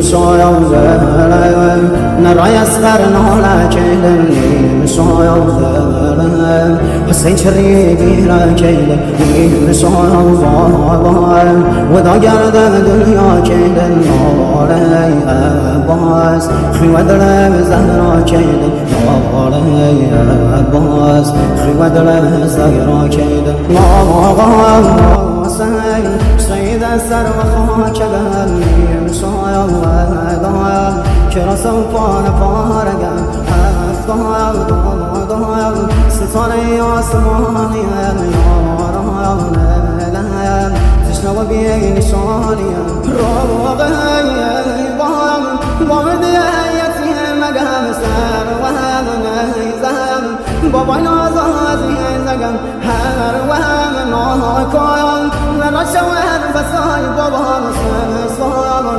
صايا نرى يسخرنا لكن صايا حسين شريكي لكن صايا وذا جرد الدنيا كيد النار باس خيوة زهرا كيد النار باس خيوة زهرا كيد النار سيد السر وخاكل صايا كرا سوفان فارقا ضايا ستاني عصماني نارا تشنو بيه نشاني روغي بامدي يتيه مقام سار وهم نهيزام بابا نازازي زقم هر وهم ناكايا من رشوان بساي بابا